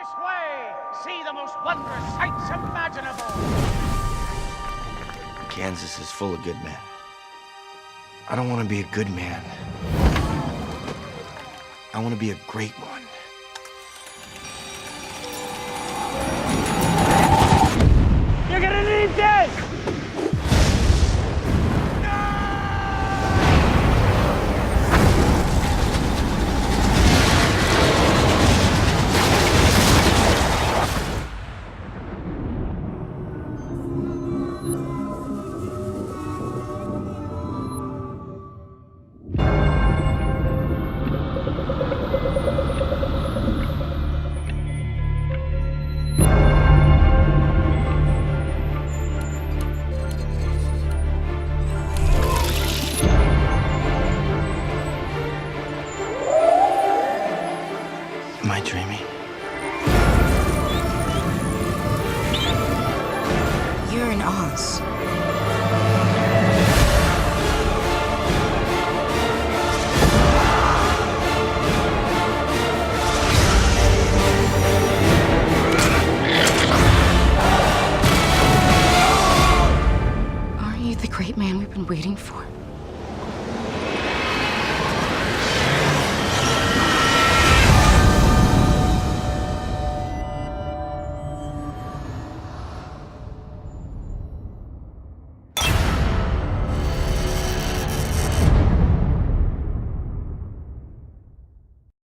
this way! See the most wondrous sights imaginable! Kansas is full of good men. I don't want to be a good man. I want to be a great one. You're gonna need this! Am I dreaming? You're in Oz.